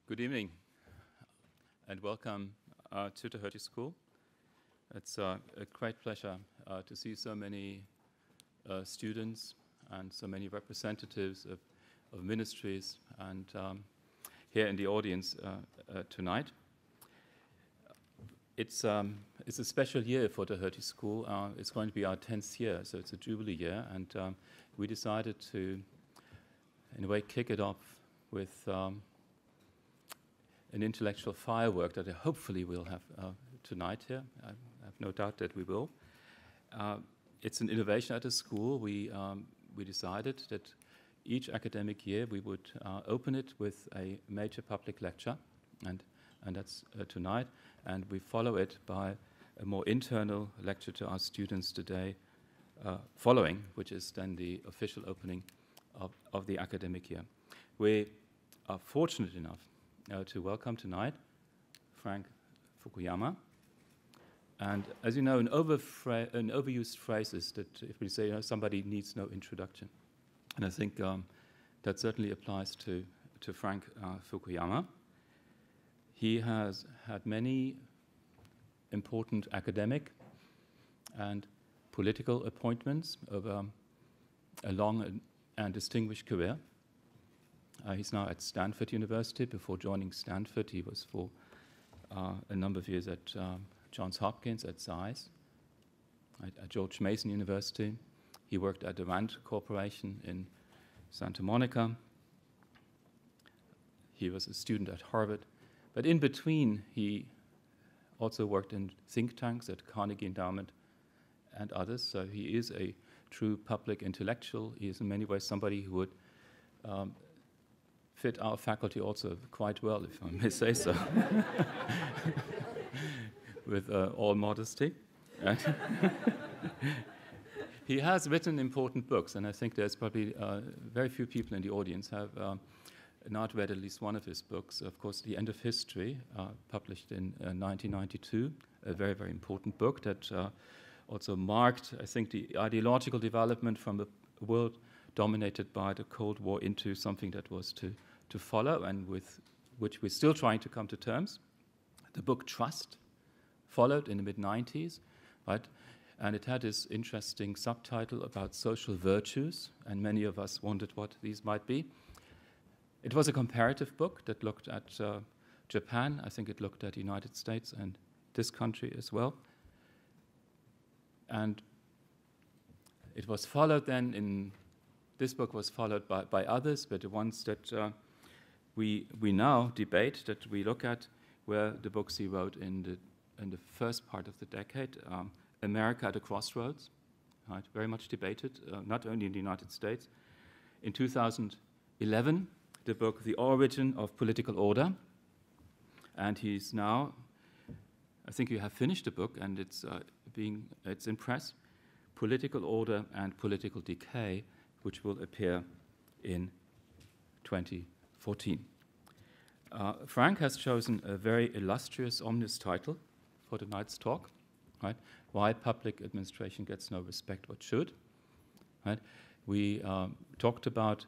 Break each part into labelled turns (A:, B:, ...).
A: Good evening and welcome to the Hertie School. It's a great pleasure to see so many students and so many representatives of ministries and here in the audience tonight. It's a special year for the Hertie School. It's going to be our 10th year, so it's a jubilee year, and we decided to, in a way, kick it off with an intellectual firework that hopefully we'll have tonight here. I have no doubt that we will. It's an innovation at the school. We decided that each academic year we would open it with a major public lecture, and that's tonight, and we follow it by a more internal lecture to our students today following, which is then the official opening of the academic year. We are fortunate enough to welcome tonight Frank Fukuyama. And as you know, an overused phrase is that if we say, somebody needs no introduction. And I think that certainly applies to Frank Fukuyama. He has had many important academic and political appointments over a long and distinguished career. He's now at Stanford University. Before joining Stanford, he was for a number of years at Johns Hopkins, at Zeiss, at George Mason University. He worked at the Rand Corporation in Santa Monica. He was a student at Harvard. But in between, he also worked in think tanks at Carnegie Endowment and others. So he is a true public intellectual. He is in many ways somebody who would fit our faculty also quite well, if I may say so, with all modesty. He has written important books, and I think there's probably very few people in the audience have not read at least one of his books. Of course, The End of History, published in 1992, a very, very important book that also marked, I think, the ideological development from a world dominated by the Cold War into something that was to follow and with which we're still trying to come to terms. The book Trust followed in the mid-90s, right? And it had this interesting subtitle about social virtues, and many of us wondered what these might be. It was a comparative book that looked at Japan. I think it looked at the United States and this country as well. And it was followed then this book was followed by others, but the ones that we now debate, that we look at, were the books he wrote in the first part of the decade, America at a Crossroads, right? Very much debated, not only in the United States. In 2011, the book The Origin of Political Order, and he's now, I think you have finished the book, and it's in press, Political Order and Political Decay, which will appear in 2014. Frank has chosen a very illustrious, ominous title for tonight's talk, right? Why Public Administration Gets No Respect What Should, right? We talked about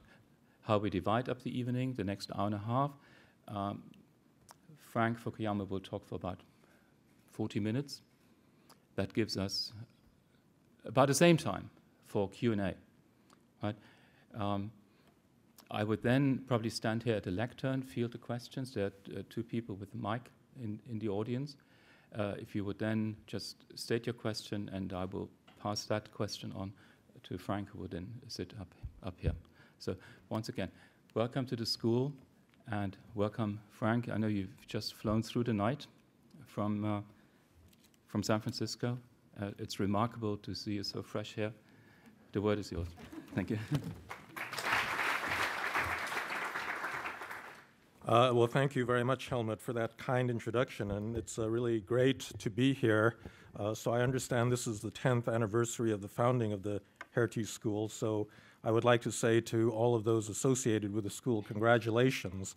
A: how we divide up the evening, the next hour and a half. Frank Fukuyama will talk for about 40 minutes. That gives us about the same time for Q&A. Right? I would then probably stand here at the lectern, field the questions. There are two people with a mic in the audience. If you would then just state your question, and I will pass that question on to Frank, who will then sit up here. So once again, welcome to the school, and welcome, Frank. I know you've just flown through the night from San Francisco. It's remarkable to see you so fresh here. The word is yours. Thank you.
B: Well, thank you very much, Helmut, for that kind introduction, and it's really great to be here. So I understand this is the 10th anniversary of the founding of the Hertie School, so I would like to say to all of those associated with the school, congratulations.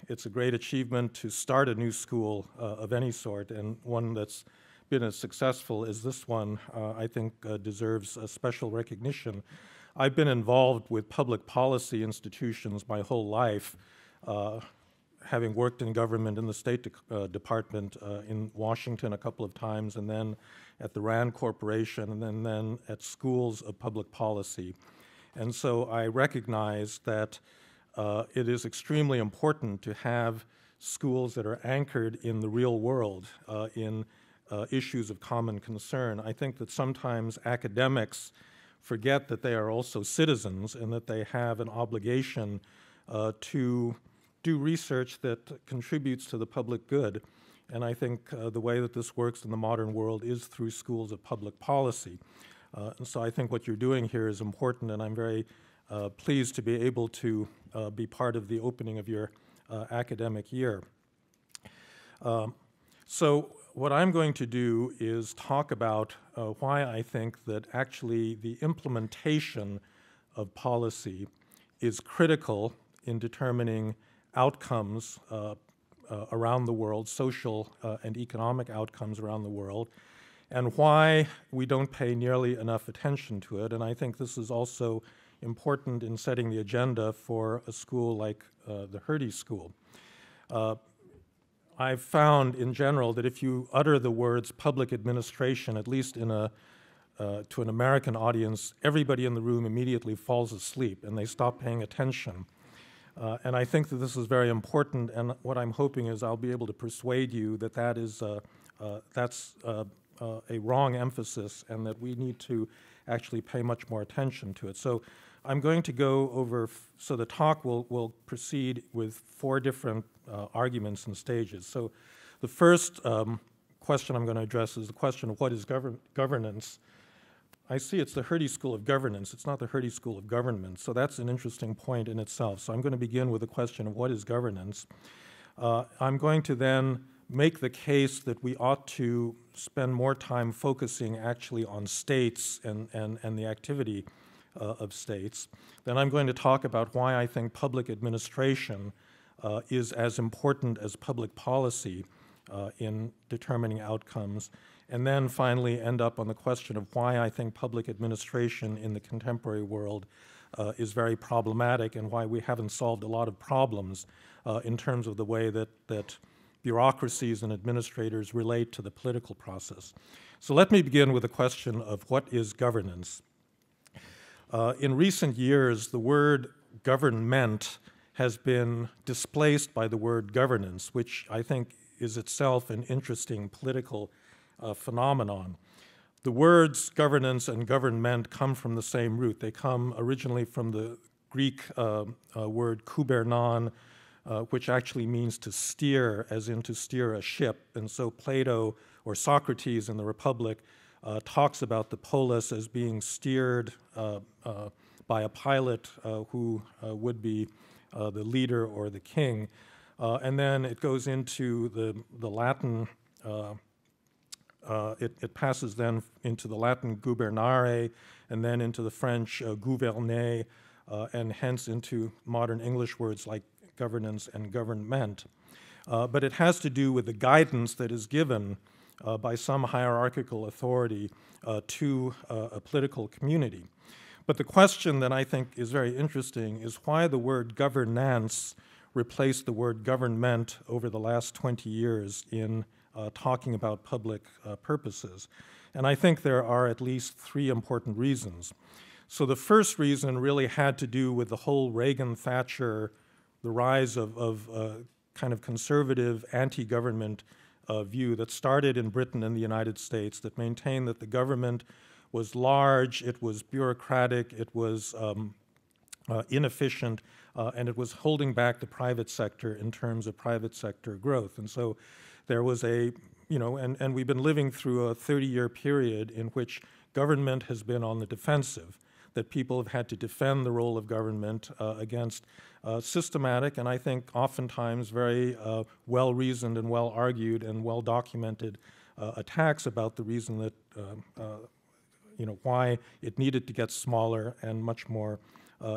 B: It's a great achievement to start a new school of any sort, and one that's been as successful as this one, I think deserves a special recognition. I've been involved with public policy institutions my whole life, having worked in government in the State Department in Washington a couple of times, and then at the RAND Corporation, and then at schools of public policy. And so I recognize that it is extremely important to have schools that are anchored in the real world, in issues of common concern. I think that sometimes academics forget that they are also citizens and that they have an obligation to do research that contributes to the public good. And I think the way that this works in the modern world is through schools of public policy. And so I think what you're doing here is important, and I'm very pleased to be able to be part of the opening of your academic year. So what I'm going to do is talk about why I think that actually the implementation of policy is critical in determining outcomes around the world, social and economic outcomes around the world, and why we don't pay nearly enough attention to it. And I think this is also important in setting the agenda for a school like the Hertie School. I've found in general that if you utter the words public administration, at least in to an American audience, everybody in the room immediately falls asleep and they stop paying attention. And I think that this is very important, and what I'm hoping is I'll be able to persuade you that that's a wrong emphasis and that we need to actually pay much more attention to it. So I'm going to go over, so the talk will proceed with 4 different arguments and stages. So the first question I'm going to address is the question of what is governance. I see it's the Hertie School of Governance. It's not the Hertie School of Government. So that's an interesting point in itself. So I'm going to begin with the question of what is governance. I'm going to then make the case that we ought to spend more time focusing actually on states and the activity of states. Then I'm going to talk about why I think public administration is as important as public policy in determining outcomes, and then finally end up on the question of why I think public administration in the contemporary world is very problematic and why we haven't solved a lot of problems in terms of the way that bureaucracies and administrators relate to the political process. So let me begin with the question of what is governance. In recent years, the word government has been displaced by the word governance, which I think is itself an interesting political phenomenon. The words governance and government come from the same root. They come originally from the Greek word kubernon, which actually means to steer, as in to steer a ship. And so Plato, or Socrates in the Republic, talks about the polis as being steered by a pilot who would be the leader or the king. And then it goes into the Latin, it passes then into the Latin gubernare, and then into the French gouverner, and hence into modern English words like governance and government. But it has to do with the guidance that is given by some hierarchical authority to a political community. But the question that I think is very interesting is why the word governance replaced the word government over the last 20 years in talking about public purposes. And I think there are at least 3 important reasons. So the first reason really had to do with the whole Reagan-Thatcher, the rise of kind of conservative anti-government view that started in Britain and the United States, that maintained that the government was large, it was bureaucratic, it was inefficient, and it was holding back the private sector in terms of private sector growth. And so there was and we've been living through a 30-year period in which government has been on the defensive, that people have had to defend the role of government against systematic and I think oftentimes very well-reasoned and well-argued and well-documented attacks about the reason that, why it needed to get smaller and much more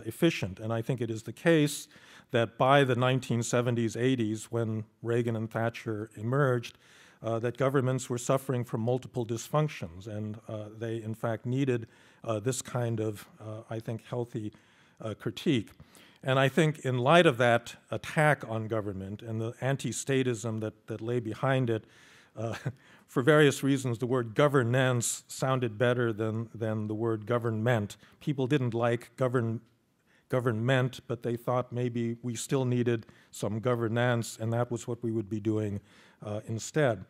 B: efficient. And I think it is the case that by the 1970s, 80s, when Reagan and Thatcher emerged, that governments were suffering from multiple dysfunctions, and they, in fact, needed this kind of, I think, healthy critique. And I think in light of that attack on government and the anti-statism that lay behind it, for various reasons, the word governance sounded better than the word government. People didn't like government, but they thought maybe we still needed some governance, and that was what we would be doing instead.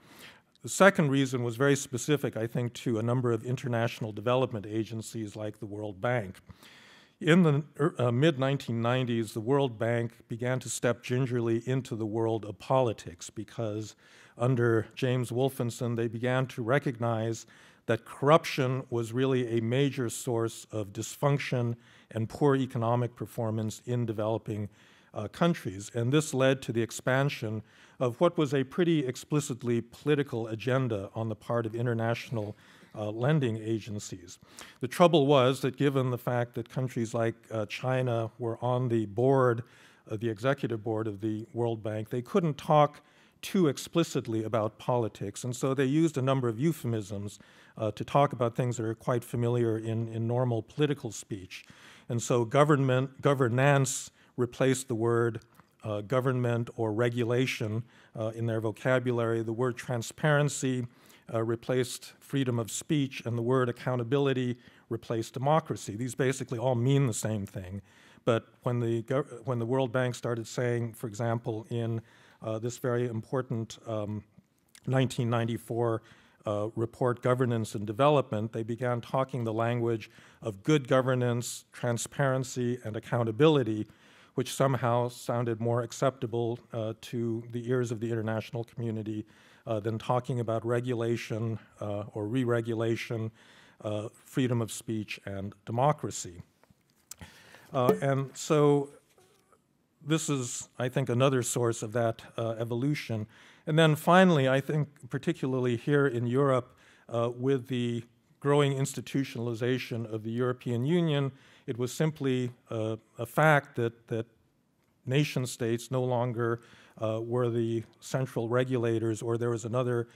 B: The second reason was very specific, I think, to a number of international development agencies like the World Bank. In the mid-1990s, the World Bank began to step gingerly into the world of politics because under James Wolfensohn, they began to recognize that corruption was really a major source of dysfunction and poor economic performance in developing countries. And this led to the expansion of what was a pretty explicitly political agenda on the part of international lending agencies. The trouble was that given the fact that countries like China were on the board, the executive board of the World Bank, they couldn't talk too explicitly about politics, and so they used a number of euphemisms to talk about things that are quite familiar in normal political speech. And so governance replaced the word government or regulation in their vocabulary. The word transparency replaced freedom of speech, and the word accountability replaced democracy. These basically all mean the same thing. But when the World Bank started saying, for example, in this very important 1994 report, Governance and Development, they began talking the language of good governance, transparency, and accountability, which somehow sounded more acceptable to the ears of the international community than talking about regulation or re-regulation, freedom of speech, and democracy. And so this is, I think, another source of that evolution. And then finally, I think particularly here in Europe, with the growing institutionalization of the European Union, it was simply a fact that nation states no longer were the central regulators, or there was another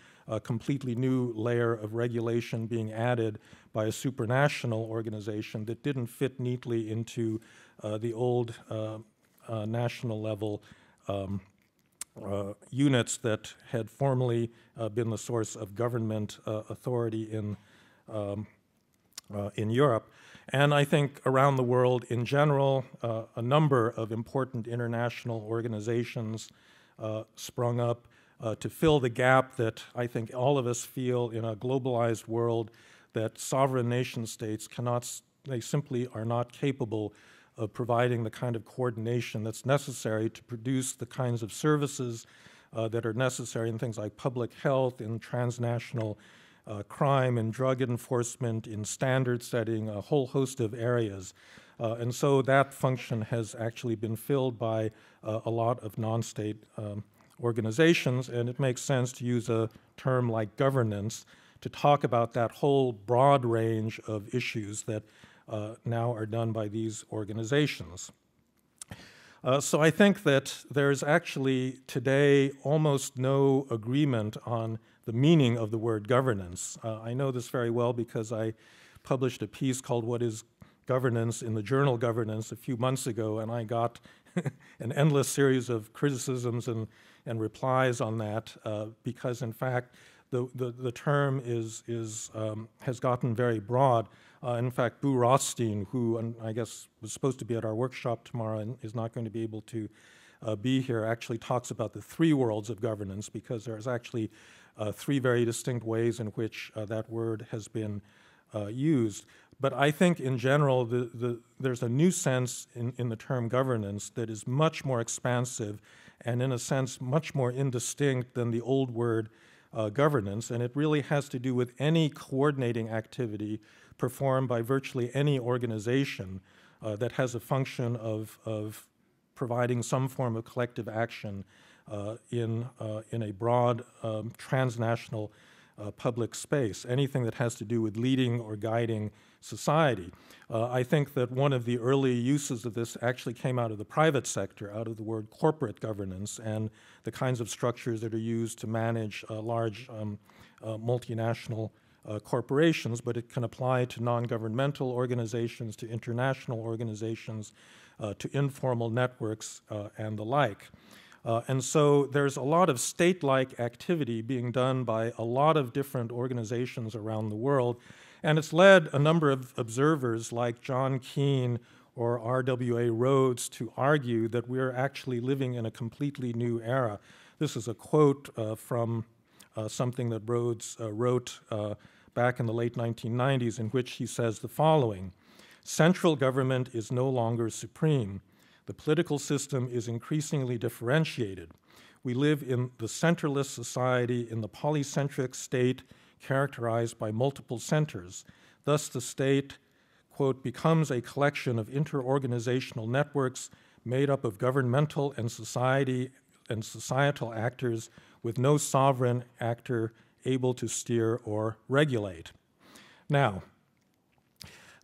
B: completely new layer of regulation being added by a supranational organization that didn't fit neatly into the old national level units that had formerly been the source of government authority in Europe. And I think around the world in general, a number of important international organizations sprung up to fill the gap that I think all of us feel in a globalized world, that sovereign nation states they simply are not capable of providing the kind of coordination that's necessary to produce the kinds of services that are necessary in things like public health, in transnational crime, in drug enforcement, in standard setting, a whole host of areas. And so that function has actually been filled by a lot of non-state organizations, and it makes sense to use a term like governance to talk about that whole broad range of issues that now are done by these organizations. So I think that there's actually today almost no agreement on the meaning of the word governance. I know this very well because I published a piece called What is Governance in the journal Governance a few months ago, and I got an endless series of criticisms and replies on that because, in fact, the term has gotten very broad. In fact, Boo Rothstein, who I guess was supposed to be at our workshop tomorrow and is not going to be able to be here, actually talks about the three worlds of governance, because there's actually three very distinct ways in which that word has been used. But I think in general, there's a new sense in the term governance that is much more expansive and in a sense much more indistinct than the old word governance, and it really has to do with any coordinating activity performed by virtually any organization that has a function of providing some form of collective action in a broad transnational public space, anything that has to do with leading or guiding society. I think that one of the early uses of this actually came out of the private sector, out of the word corporate governance and the kinds of structures that are used to manage large multinational corporations, but it can apply to non-governmental organizations, to international organizations, to informal networks and the like. And so there's a lot of state-like activity being done by a lot of different organizations around the world, and it's led a number of observers like John Keane or R.W.A. Rhodes to argue that we're actually living in a completely new era. This is a quote from something that Rhodes wrote back in the late 1990s, in which he says the following: "Central government is no longer supreme. The political system is increasingly differentiated. We live in the centerless society, in the polycentric state characterized by multiple centers. Thus, the state, quote, becomes a collection of interorganizational networks made up of governmental and societal actors with no sovereign actor able to steer or regulate." Now,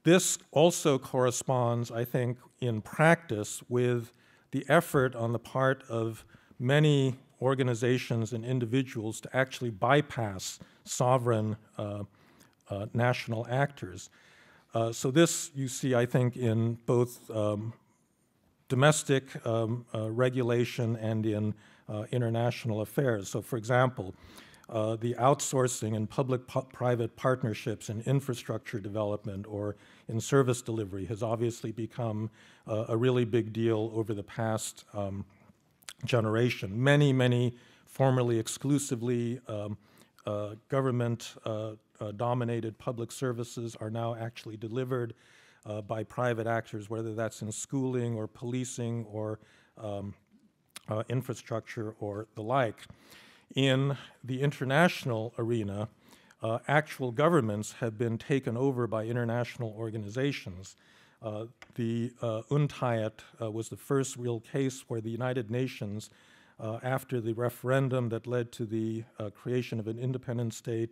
B: this also corresponds, I think, in practice with the effort on the part of many organizations and individuals to actually bypass sovereign national actors. So this you see, I think, in both domestic regulation and in international affairs. So for example, the outsourcing and public-private partnerships in infrastructure development or in service delivery has obviously become a really big deal over the past generation. Many formerly exclusively government-dominated public services are now actually delivered by private actors, whether that's in schooling or policing or infrastructure or the like. In the international arena, actual governments have been taken over by international organizations. The UNTAED was the first real case where the United Nations, after the referendum that led to the creation of an independent state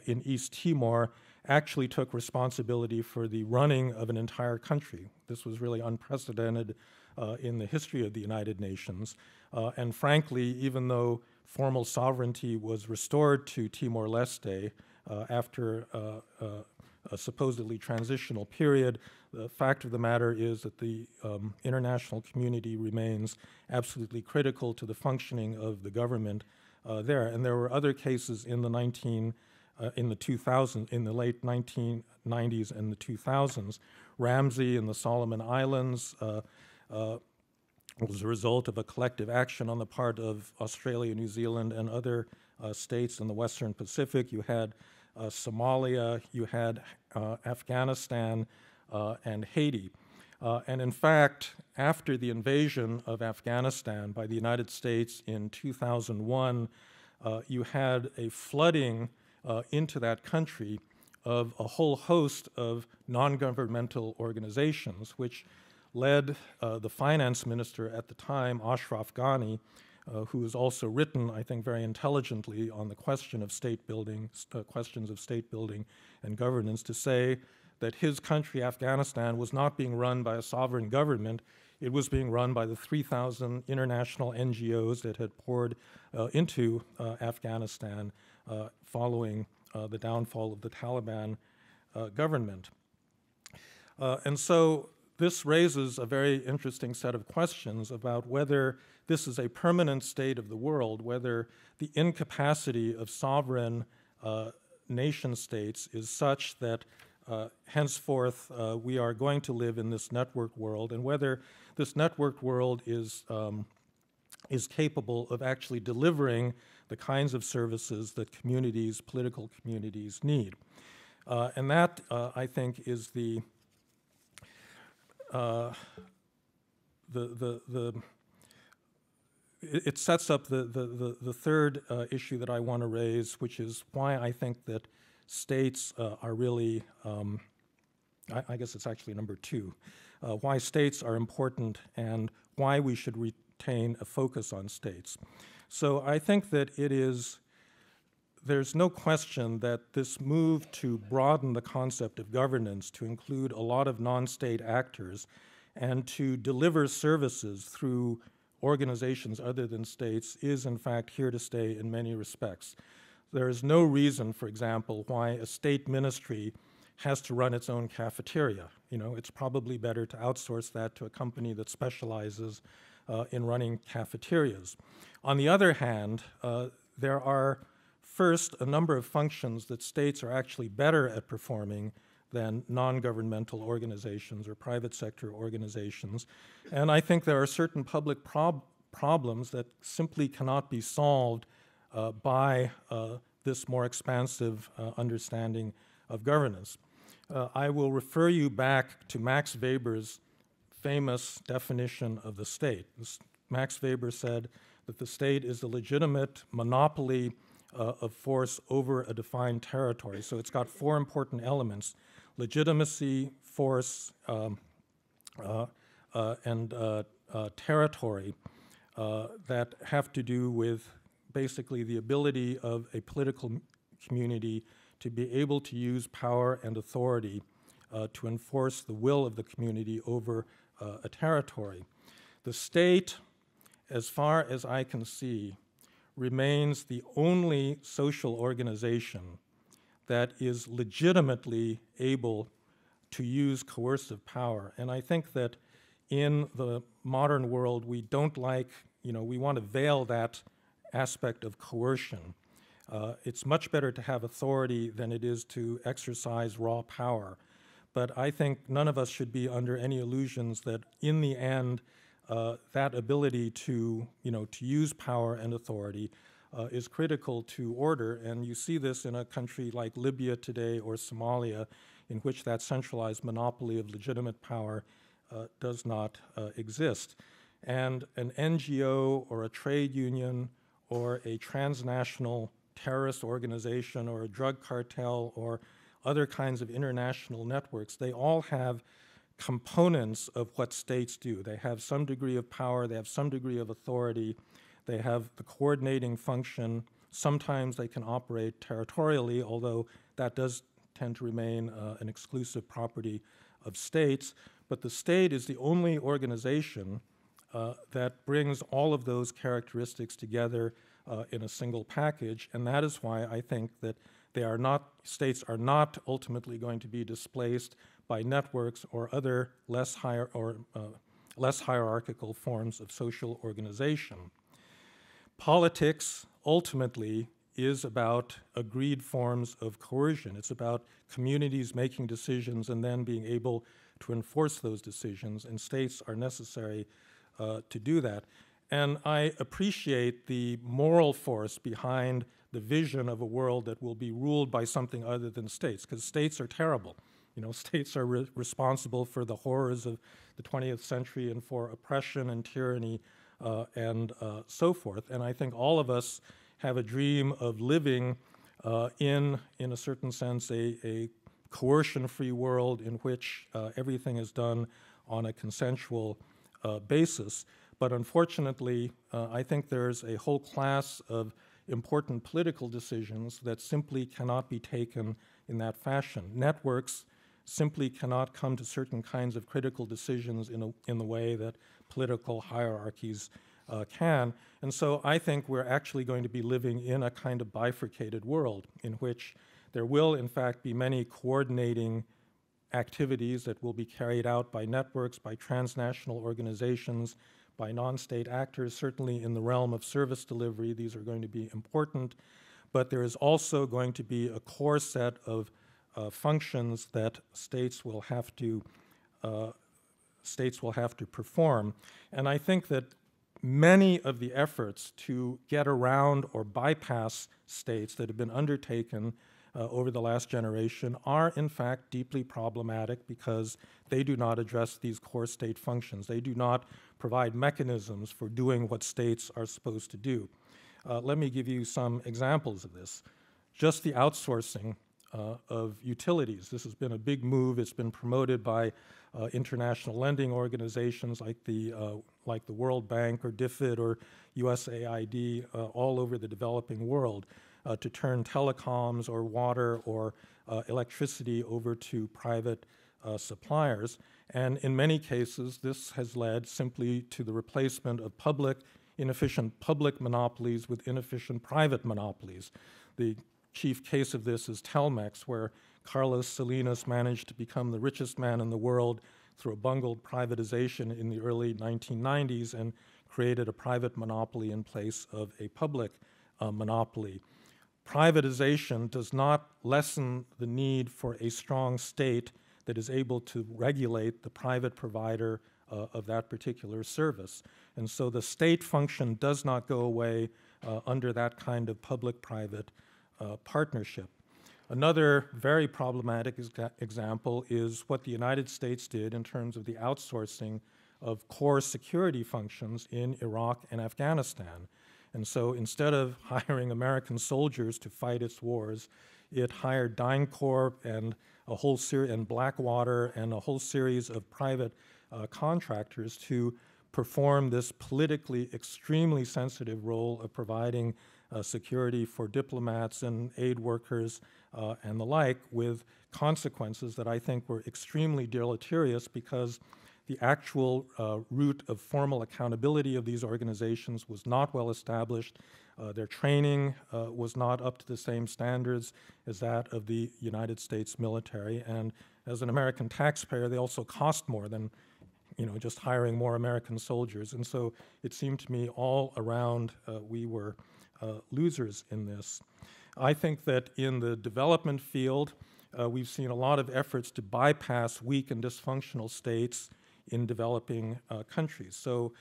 B: in East Timor, actually took responsibility for the running of an entire country. This was really unprecedented in the history of the United Nations. And frankly, even though formal sovereignty was restored to Timor-Leste after a supposedly transitional period, the fact of the matter is that the international community remains absolutely critical to the functioning of the government there. And there were other cases in the late 1990s and the 2000s. Ramsey in the Solomon Islands was a result of a collective action on the part of Australia, New Zealand, and other states in the Western Pacific. You had Somalia, you had Afghanistan, and Haiti. And in fact, after the invasion of Afghanistan by the United States in 2001, you had a flooding into that country of a whole host of non-governmental organizations, which led the finance minister at the time, Ashraf Ghani, who has also written, I think, very intelligently on the question of state building, questions of state building and governance, to say that his country, Afghanistan, was not being run by a sovereign government. It was being run by the 3,000 international NGOs that had poured into Afghanistan following the downfall of the Taliban government. And so this raises a very interesting set of questions about whether this is a permanent state of the world, whether the incapacity of sovereign nation states is such that henceforth we are going to live in this network world, and whether this network world is capable of actually delivering the kinds of services that communities, political communities, need. And that, I think, is it sets up the third issue that I want to raise, which is why I think that states are really, I guess it's actually number two, why states are important and why we should retain a focus on states. So I think that there's no question that this move to broaden the concept of governance to include a lot of non-state actors and to deliver services through organizations other than states is in fact here to stay in many respects. There is no reason, for example, why a state ministry has to run its own cafeteria. You know, it's probably better to outsource that to a company that specializes in running cafeterias. On the other hand, there are first a number of functions that states are actually better at performing than non-governmental organizations or private sector organizations. And I think there are certain public problems that simply cannot be solved by this more expansive understanding of governance. I will refer you back to Max Weber's famous definition of the state. Max Weber said that the state is the legitimate monopoly of force over a defined territory. So it's got four important elements: legitimacy, force, and territory that have to do with basically the ability of a political community to be able to use power and authority to enforce the will of the community over a territory. The state, as far as I can see, remains the only social organization that is legitimately able to use coercive power. And I think that in the modern world, we don't like, we want to veil that aspect of coercion. It's much better to have authority than it is to exercise raw power. But I think none of us should be under any illusions that in the end, that ability to use power and authority is critical to order. And you see this in a country like Libya today or Somalia, in which that centralized monopoly of legitimate power does not exist. And an NGO or a trade union or a transnational terrorist organization or a drug cartel or other kinds of international networks, they all have components of what states do. They have some degree of power, they have some degree of authority, they have the coordinating function. Sometimes they can operate territorially, although that does tend to remain an exclusive property of states. But the state is the only organization that brings all of those characteristics together in a single package, and that is why I think that states are not ultimately going to be displaced by networks or other less hierarchical forms of social organization. Politics ultimately is about agreed forms of coercion. It's about communities making decisions and then being able to enforce those decisions, and states are necessary to do that. And I appreciate the moral force behind the vision of a world that will be ruled by something other than states, because states are terrible. States are responsible for the horrors of the 20th century and for oppression and tyranny and so forth. And I think all of us have a dream of living in a certain sense, a coercion-free world in which everything is done on a consensual basis. But unfortunately, I think there's a whole class of important political decisions that simply cannot be taken in that fashion. Networks simply cannot come to certain kinds of critical decisions in the way that political hierarchies can. And so I think we're actually going to be living in a kind of bifurcated world in which there will, in fact, be many coordinating activities that will be carried out by networks, by transnational organizations, by non-state actors. Certainly in the realm of service delivery, these are going to be important. But there is also going to be a core set of functions that states will have to perform. And I think that many of the efforts to get around or bypass states that have been undertaken over the last generation are in fact deeply problematic because they do not address these core state functions. They do not provide mechanisms for doing what states are supposed to do. Let me give you some examples of this. Just the outsourcing of utilities. This has been a big move. It's been promoted by international lending organizations like the World Bank or DFID or USAID all over the developing world to turn telecoms or water or electricity over to private suppliers. And in many cases, this has led simply to the replacement of inefficient public monopolies with inefficient private monopolies. The chief case of this is Telmex, where Carlos Salinas managed to become the richest man in the world through a bungled privatization in the early 1990s and created a private monopoly in place of a public monopoly. Privatization does not lessen the need for a strong state that is able to regulate the private provider of that particular service. And so the state function does not go away under that kind of public-private partnership. Another very problematic example is what the United States did in terms of the outsourcing of core security functions in Iraq and Afghanistan. And so instead of hiring American soldiers to fight its wars, it hired DynCorp and and Blackwater and a whole series of private contractors to perform this politically extremely sensitive role of providing security for diplomats and aid workers and the like, with consequences that I think were extremely deleterious because the actual route of formal accountability of these organizations was not well established. Their training was not up to the same standards as that of the United States military. And as an American taxpayer, they also cost more than just hiring more American soldiers. And so it seemed to me all around we were losers in this. I think that in the development field, we've seen a lot of efforts to bypass weak and dysfunctional states in developing countries. So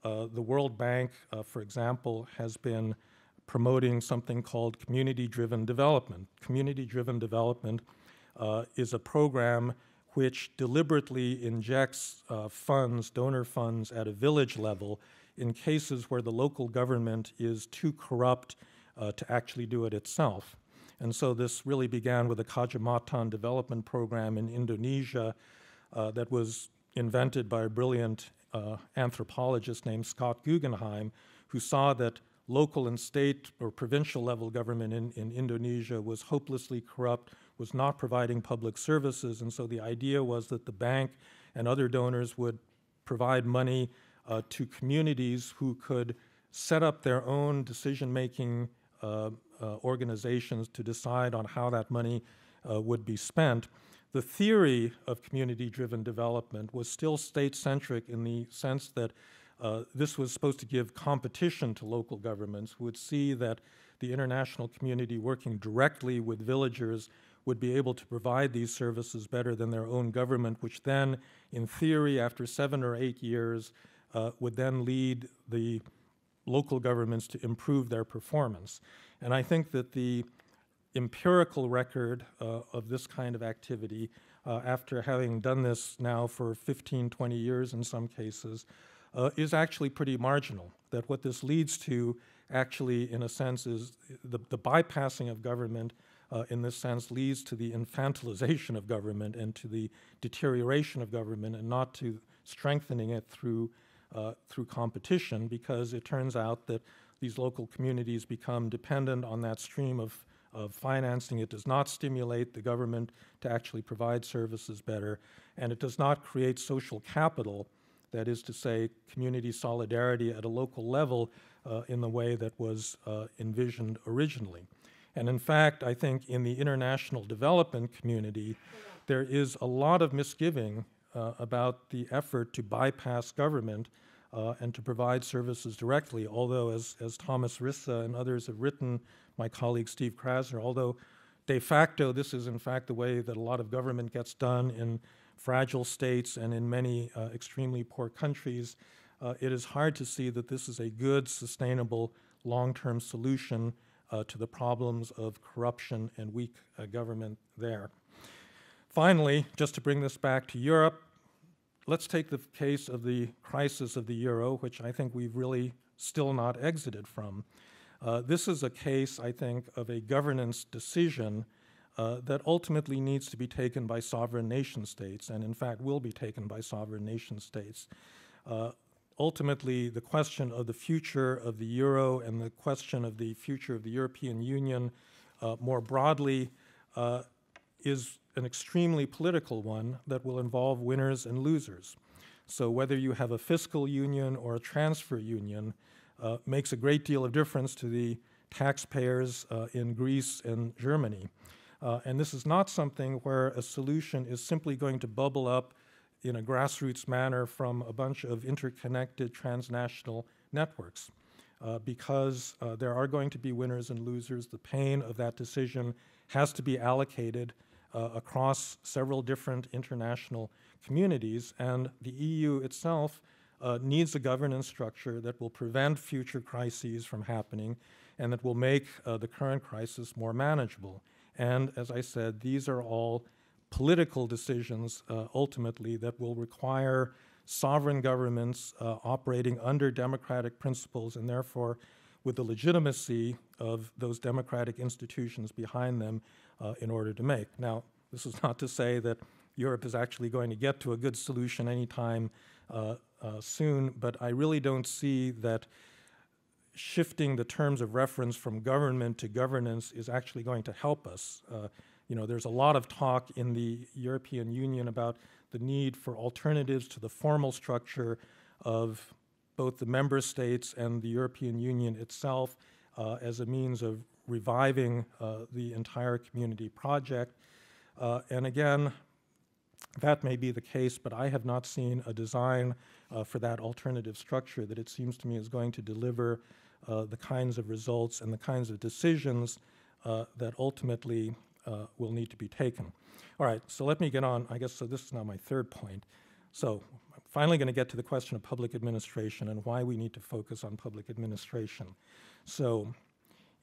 B: the World Bank, for example, has been promoting something called community-driven development. Community-driven development is a program which deliberately injects funds, donor funds, at a village level in cases where the local government is too corrupt to actually do it itself. And so this really began with the Kajamatan development program in Indonesia that was invented by a brilliant anthropologist named Scott Guggenheim, who saw that local and state or provincial level government in Indonesia was hopelessly corrupt, was not providing public services, and so the idea was that the bank and other donors would provide money to communities who could set up their own decision-making organizations to decide on how that money would be spent. The theory of community-driven development was still state-centric in the sense that this was supposed to give competition to local governments who would see that the international community working directly with villagers would be able to provide these services better than their own government, which then, in theory, after 7 or 8 years, would then lead the local governments to improve their performance. And I think that the empirical record of this kind of activity, after having done this now for 15, 20 years in some cases, is actually pretty marginal. That what this leads to actually, in a sense, is the bypassing of government in this sense leads to the infantilization of government and to the deterioration of government, and not to strengthening it through competition, because it turns out that these local communities become dependent on that stream of financing. It does not stimulate the government to actually provide services better, and it does not create social capital, that is to say, community solidarity at a local level in the way that was envisioned originally. And in fact, I think in the international development community, there is a lot of misgiving about the effort to bypass government and to provide services directly, although as Thomas Rissa and others have written, my colleague Steve Krasner, although de facto this is in fact the way that a lot of government gets done in fragile states and in many extremely poor countries, it is hard to see that this is a good, sustainable, long-term solution to the problems of corruption and weak government there. Finally, just to bring this back to Europe, let's take the case of the crisis of the euro, which I think we've really still not exited from. This is a case, I think, of a governance decision that ultimately needs to be taken by sovereign nation states, and in fact will be taken by sovereign nation states. Ultimately, the question of the future of the euro and the question of the future of the European Union more broadly is an extremely political one that will involve winners and losers. So whether you have a fiscal union or a transfer union makes a great deal of difference to the taxpayers in Greece and Germany. And this is not something where a solution is simply going to bubble up in a grassroots manner from a bunch of interconnected transnational networks. Because there are going to be winners and losers. The pain of that decision has to be allocated across several different international communities, and the EU itself needs a governance structure that will prevent future crises from happening and that will make the current crisis more manageable. And as I said, these are all political decisions ultimately that will require sovereign governments operating under democratic principles and therefore with the legitimacy of those democratic institutions behind them in order to make. Now, this is not to say that Europe is actually going to get to a good solution anytime soon, but I really don't see that shifting the terms of reference from government to governance is actually going to help us. There's a lot of talk in the European Union about the need for alternatives to the formal structure of both the member states and the European Union itself as a means of reviving the entire community project. And again, that may be the case, but I have not seen a design for that alternative structure that it seems to me is going to deliver the kinds of results and the kinds of decisions that ultimately will need to be taken. All right, so let me get on. I guess so this is now my third point. So I'm finally going to get to the question of public administration and why we need to focus on public administration. So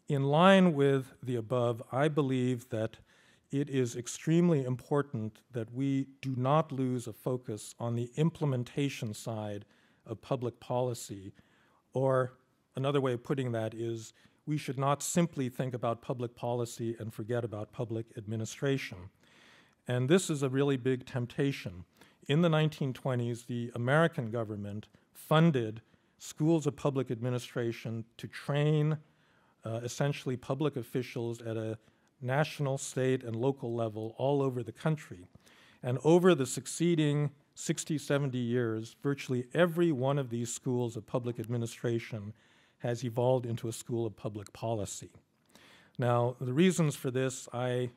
B: in line with the above, I believe that it is extremely important that we do not lose a focus on the implementation side of public policy, or another way of putting that is we should not simply think about public policy and forget about public administration. And this is a really big temptation. In the 1920s, the American government funded schools of public administration to train essentially public officials at a national, state, and local level all over the country. And over the succeeding 60, 70 years, virtually every one of these schools of public administration has evolved into a school of public policy. Now, the reasons for this, I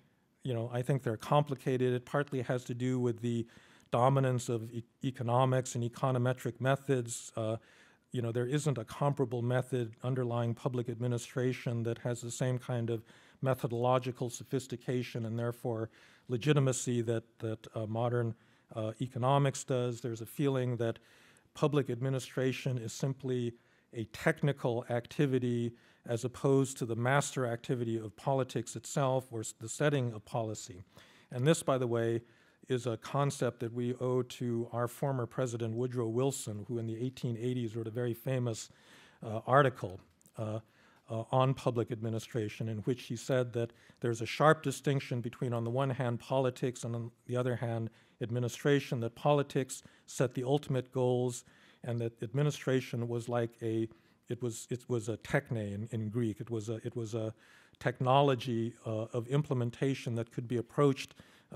B: think they're complicated. It partly has to do with the dominance of economics and econometric methods. There isn't a comparable method underlying public administration that has the same kind of methodological sophistication and therefore legitimacy that modern economics does. There's a feeling that public administration is simply a technical activity as opposed to the master activity of politics itself or the setting of policy. And this, by the way, is a concept that we owe to our former president, Woodrow Wilson, who in the 1880s wrote a very famous article on public administration in which he said that there's a sharp distinction between, on the one hand, politics and on the other hand, administration, that politics set the ultimate goals and that administration was like it was a techne in Greek. It was a technology of implementation that could be approached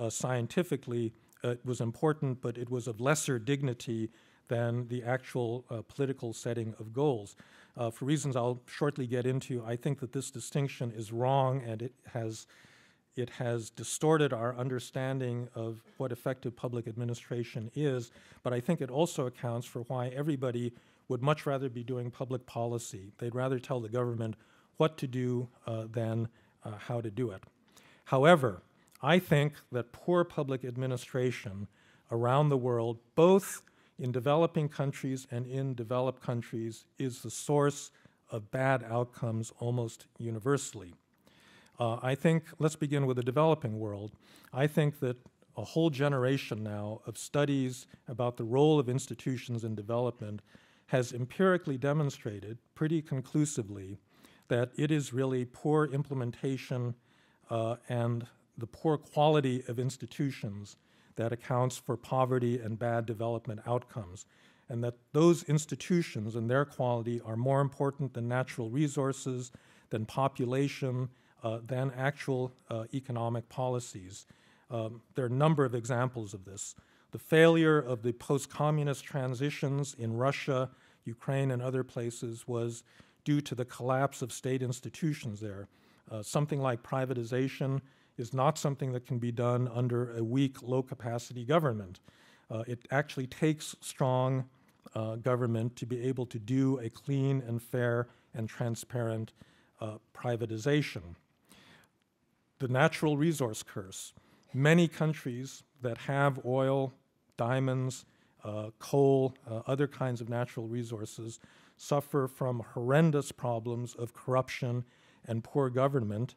B: scientifically. It was important, but it was of lesser dignity than the actual political setting of goals. For reasons I'll shortly get into, I think that this distinction is wrong, and it has distorted our understanding of what effective public administration is, but I think it also accounts for why everybody would much rather be doing public policy. They'd rather tell the government what to do than how to do it. However, I think that poor public administration around the world, both in developing countries and in developed countries, is the source of bad outcomes almost universally. I think, let's begin with the developing world. I think that a whole generation now of studies about the role of institutions in development has empirically demonstrated pretty conclusively that it is really poor implementation and the poor quality of institutions that accounts for poverty and bad development outcomes, and that those institutions and their quality are more important than natural resources, than population, than actual economic policies. There are a number of examples of this. The failure of the post-communist transitions in Russia, Ukraine, and other places was due to the collapse of state institutions there. Something like privatization is not something that can be done under a weak, low-capacity government. It actually takes strong government to be able to do a clean and fair and transparent privatization. The natural resource curse. Many countries that have oil, diamonds, coal, other kinds of natural resources suffer from horrendous problems of corruption and poor government,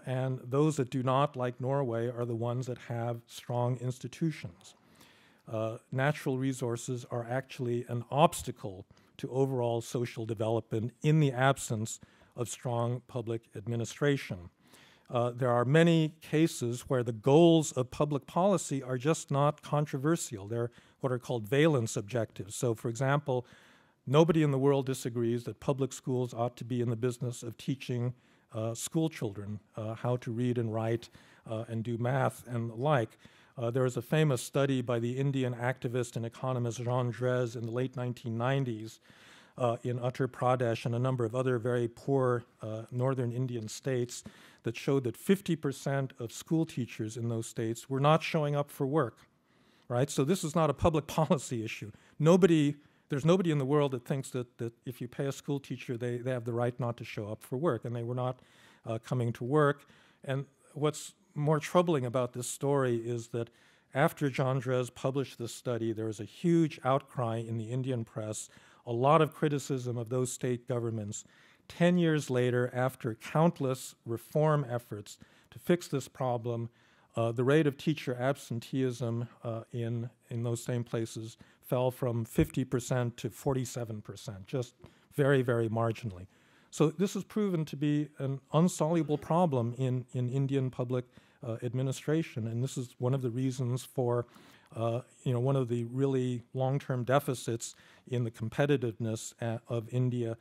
B: and those that do not, like Norway, are the ones that have strong institutions. Natural resources are actually an obstacle to overall social development in the absence of strong public administration. There are many cases where the goals of public policy are just not controversial. They're what are called valence objectives. So, for example, nobody in the world disagrees that public schools ought to be in the business of teaching school children how to read and write and do math and the like. There was a famous study by the Indian activist and economist Jean Drèze in the late 1990s in Uttar Pradesh and a number of other very poor northern Indian states that showed that 50% of school teachers in those states were not showing up for work, right? So this is not a public policy issue. There's nobody in the world that thinks that if you pay a school teacher, they have the right not to show up for work, and they were not coming to work. And what's more troubling about this story is that after Jean Drèze published this study, there was a huge outcry in the Indian press, a lot of criticism of those state governments. 10 years later, after countless reform efforts to fix this problem, the rate of teacher absenteeism in those same places fell from 50% to 47%, just very, very marginally. So this has proven to be an insoluble problem in Indian public administration, and this is one of the reasons for one of the really long-term deficits in the competitiveness of India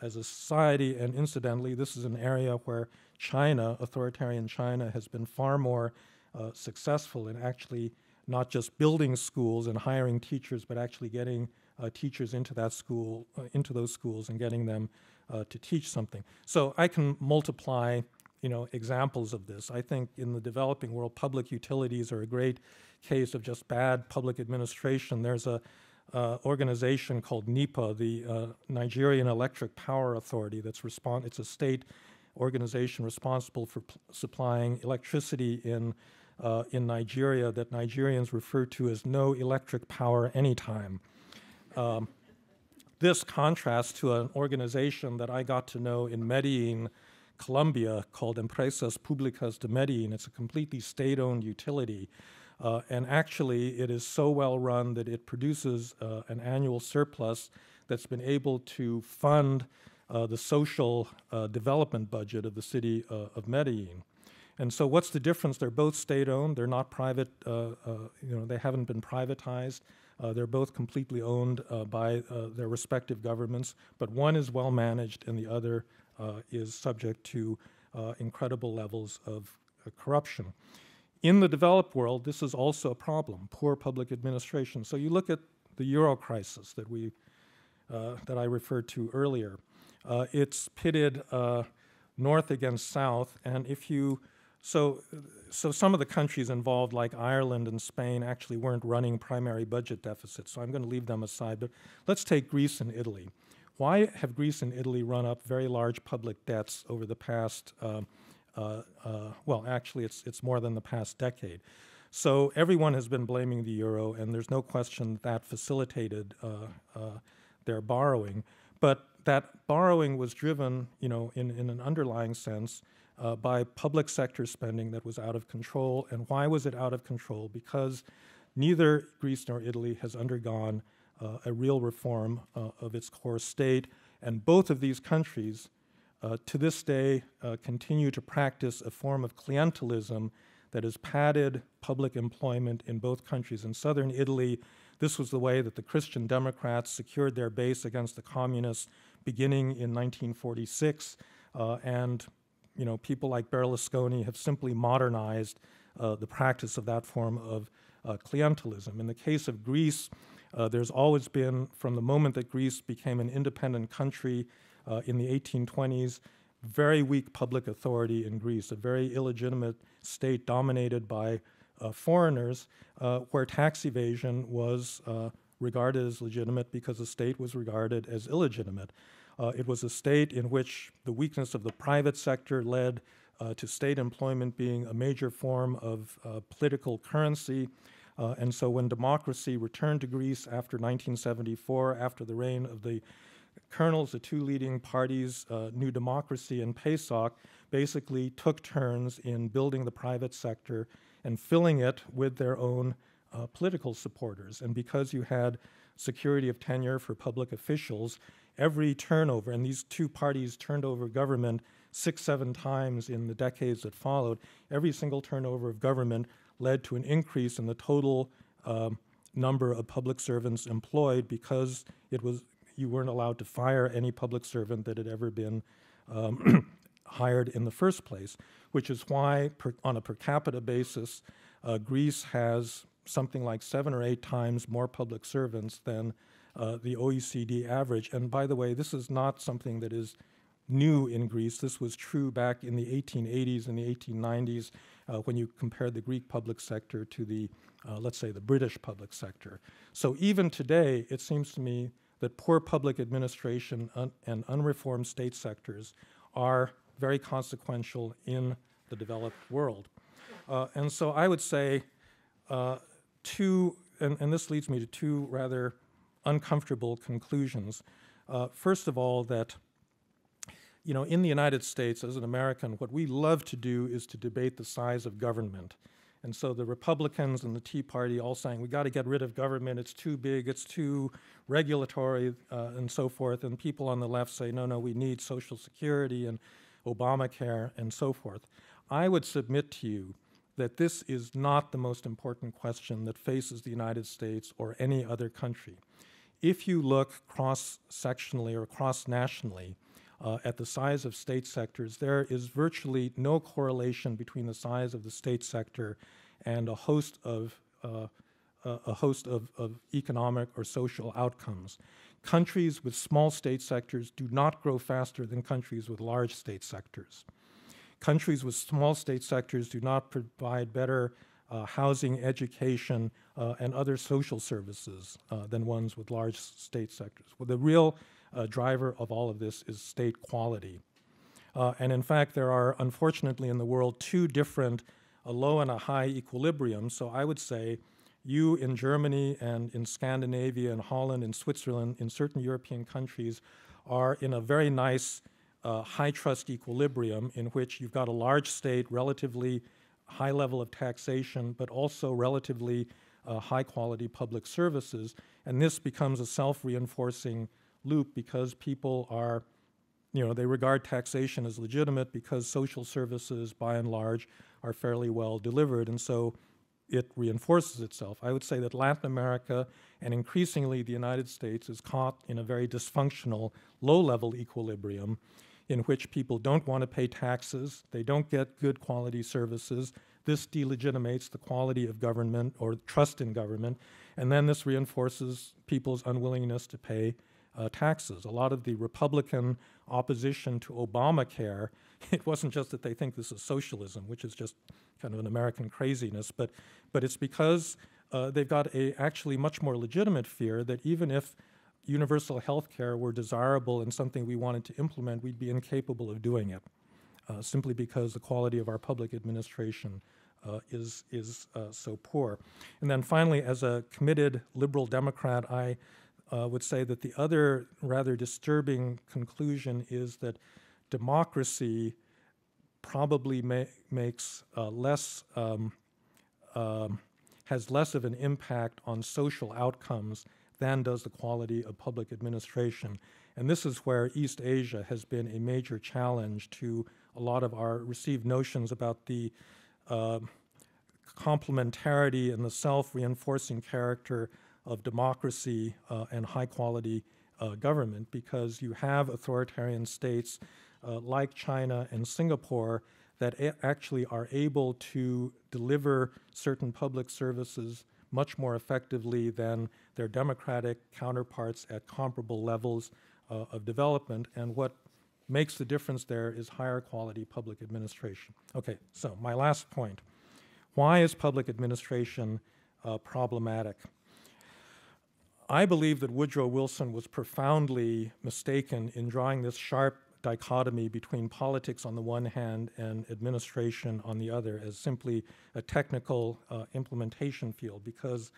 B: as a society. And incidentally, this is an area where China, authoritarian China, has been far more successful in actually not just building schools and hiring teachers, but actually getting teachers into that school, into those schools, and getting them to teach something. So I can multiply, examples of this. I think in the developing world, public utilities are a great case of just bad public administration. There's a organization called NEPA, the Nigerian Electric Power Authority. It's a state organization responsible for supplying electricity in Nigeria that Nigerians refer to as no electric power anytime. This contrasts to an organization that I got to know in Medellin, Colombia, called Empresas Públicas de Medellín. It's a completely state-owned utility. And actually, it is so well run that it produces an annual surplus that's been able to fund the social development budget of the city of Medellin. And so what's the difference? They're both state-owned. They're not private. They haven't been privatized. They're both completely owned by their respective governments, but one is well-managed and the other is subject to incredible levels of corruption. In the developed world, this is also a problem, poor public administration. So you look at the Euro crisis that I referred to earlier. It's pitted north against south, and so some of the countries involved, like Ireland and Spain, actually weren't running primary budget deficits, so I'm going to leave them aside. But let's take Greece and Italy. Why have Greece and Italy run up very large public debts over the past, well, actually, it's more than the past decade. So everyone has been blaming the euro, and there's no question that facilitated their borrowing. But that borrowing was driven, in an underlying sense, by public sector spending that was out of control. And why was it out of control? Because neither Greece nor Italy has undergone a real reform of its core state. And both of these countries, to this day, continue to practice a form of clientelism that has padded public employment in both countries. In southern Italy, this was the way that the Christian Democrats secured their base against the communists beginning in 1946. And people like Berlusconi have simply modernized the practice of that form of clientelism. In the case of Greece, there's always been, from the moment that Greece became an independent country in the 1820s, very weak public authority in Greece, a very illegitimate state dominated by foreigners, where tax evasion was regarded as legitimate because the state was regarded as illegitimate. It was a state in which the weakness of the private sector led to state employment being a major form of political currency. And so when democracy returned to Greece after 1974, after the reign of the colonels, the two leading parties, New Democracy and PASOK, basically took turns in building the private sector and filling it with their own political supporters. And because you had security of tenure for public officials, every turnover, and these two parties turned over government 6-7 times in the decades that followed, every single turnover of government led to an increase in the total number of public servants employed, because you weren't allowed to fire any public servant that had ever been hired in the first place, which is why on a per capita basis, Greece has something like 7 or 8 times more public servants than the OECD average. And by the way, this is not something that is new in Greece. This was true back in the 1880s and the 1890s when you compared the Greek public sector to the, let's say, the British public sector. So even today, it seems to me that poor public administration and unreformed state sectors are very consequential in the developed world. And so I would say and this leads me to two rather uncomfortable conclusions. First of all, that in the United States, as an American, what we love to do is to debate the size of government. And so the Republicans and the Tea Party all saying, we got to get rid of government, it's too big, it's too regulatory, and so forth. And people on the left say, no, we need Social Security and Obamacare and so forth. I would submit to you that this is not the most important question that faces the United States or any other country. If you look cross-sectionally or cross-nationally at the size of state sectors, there is virtually no correlation between the size of the state sector and a host of economic or social outcomes. Countries with small state sectors do not grow faster than countries with large state sectors. Countries with small state sectors do not provide better housing, education, and other social services than ones with large state sectors. Well, the real driver of all of this is state quality. And in fact, there are, unfortunately, in the world, two different, a low and a high equilibrium. So I would say you in Germany and in Scandinavia and Holland and Switzerland, in certain European countries, are in a very nice high trust equilibrium in which you've got a large state, relatively high level of taxation, but also relatively high quality public services. And this becomes a self-reinforcing loop because people are, they regard taxation as legitimate because social services, by and large, are fairly well delivered. And so it reinforces itself. I would say that Latin America and increasingly the United States is caught in a very dysfunctional low-level equilibrium in which people don't want to pay taxes, they don't get good quality services. This delegitimates the quality of government or trust in government, and then this reinforces people's unwillingness to pay taxes. A lot of the Republican opposition to Obamacare, it wasn't just that they think this is socialism, which is just kind of an American craziness, but it's because they've got a actually much more legitimate fear that even if universal health care were desirable and something we wanted to implement, we'd be incapable of doing it, simply because the quality of our public administration is so poor. And then finally, as a committed liberal Democrat, I would say that the other rather disturbing conclusion is that democracy probably makes has less of an impact on social outcomes than does the quality of public administration. And this is where East Asia has been a major challenge to a lot of our received notions about the complementarity and the self-reinforcing character of democracy and high-quality government, because you have authoritarian states like China and Singapore that actually are able to deliver certain public services much more effectively than their democratic counterparts at comparable levels of development. And what makes the difference there is higher quality public administration. Okay, so my last point. Why is public administration problematic? I believe that Woodrow Wilson was profoundly mistaken in drawing this sharp dichotomy between politics on the one hand and administration on the other as simply a technical implementation field, because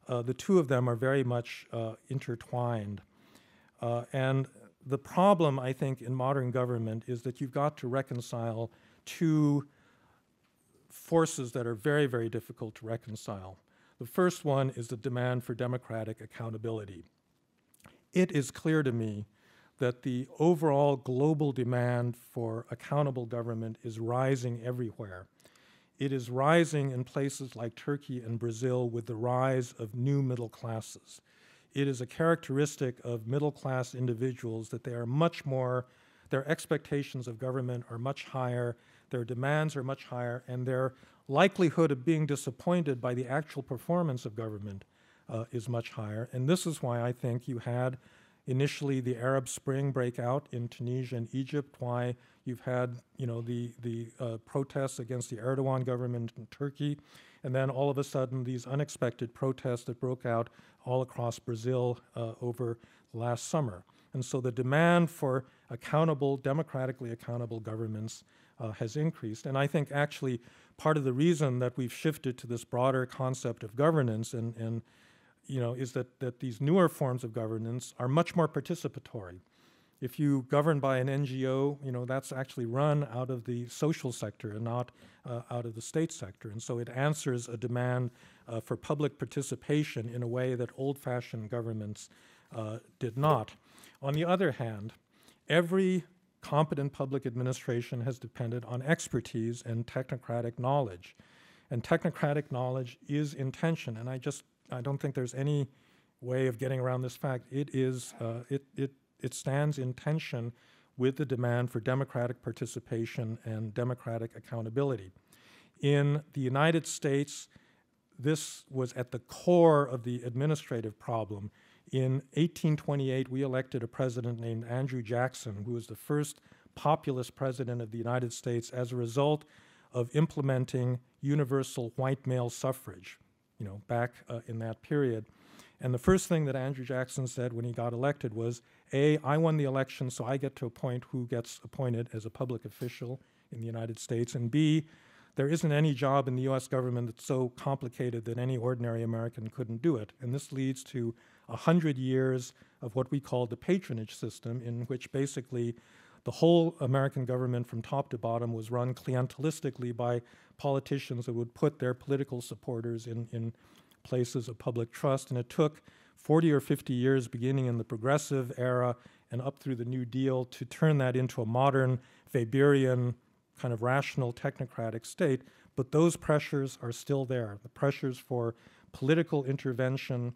B: the two of them are very much intertwined. And the problem, I think, in modern government is that you've got to reconcile two forces that are very, very difficult to reconcile. The first one is the demand for democratic accountability. It is clear to me that the overall global demand for accountable government is rising everywhere. It is rising in places like Turkey and Brazil with the rise of new middle classes. It is a characteristic of middle-class individuals that they are much more, their expectations of government are much higher, their demands are much higher, and their likelihood of being disappointed by the actual performance of government is much higher. And this is why I think you had initially the Arab Spring break out in Tunisia and Egypt, why you've had, you know, the protests against the Erdogan government in Turkey, and then all of a sudden these unexpected protests that broke out all across Brazil over last summer. And so the demand for accountable, democratically accountable governments has increased. And I think actually part of the reason that we've shifted to this broader concept of governance and you know, is that these newer forms of governance are much more participatory. If you govern by an NGO, you know, that's actually run out of the social sector and not out of the state sector. And so it answers a demand for public participation in a way that old-fashioned governments did not. On the other hand, every competent public administration has depended on expertise and technocratic knowledge. And technocratic knowledge is in tension, and I don't think there's any way of getting around this fact. It stands in tension with the demand for democratic participation and democratic accountability. In the United States, this was at the core of the administrative problem. In 1828, we elected a president named Andrew Jackson, who was the first populist president of the United States as a result of implementing universal white male suffrage, you know, back in that period. And the first thing that Andrew Jackson said when he got elected was, A, I won the election, so I get to appoint who gets appointed as a public official in the United States, and B, there isn't any job in the US government that's so complicated that any ordinary American couldn't do it. And this leads to 100 years of what we call the patronage system, in which basically the whole American government from top to bottom was run clientelistically by politicians that would put their political supporters in places of public trust. And it took 40 or 50 years, beginning in the progressive era and up through the New Deal, to turn that into a modern Weberian kind of rational technocratic state. But those pressures are still there. The pressures for political intervention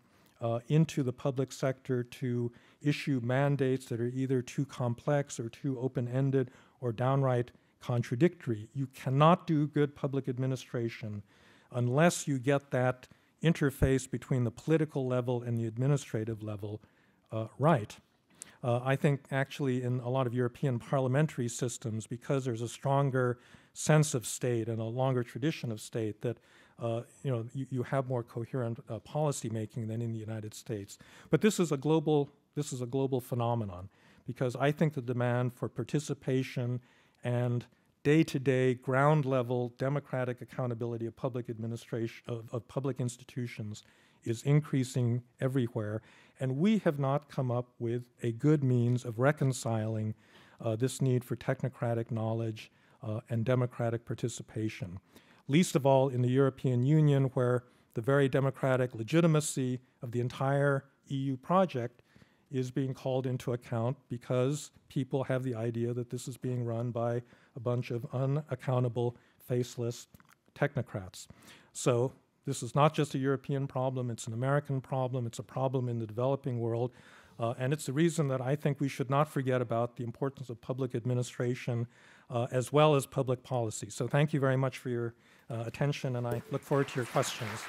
B: into the public sector to issue mandates that are either too complex or too open-ended or downright contradictory. You cannot do good public administration unless you get that interface between the political level and the administrative level right. I think actually in a lot of European parliamentary systems, because there's a stronger sense of state and a longer tradition of state, that you have more coherent policy making than in the United States. But this is a global phenomenon, because I think the demand for participation and day-to-day, ground-level democratic accountability of public administration, of public institutions, is increasing everywhere. And we have not come up with a good means of reconciling this need for technocratic knowledge and democratic participation. Least of all in the European Union, where the very democratic legitimacy of the entire EU project is being called into account because people have the idea that this is being run by a bunch of unaccountable, faceless technocrats. So this is not just a European problem, it's an American problem, it's a problem in the developing world, and it's the reason that I think we should not forget about the importance of public administration as well as public policy. So thank you very much for your attention, and I look forward to your questions.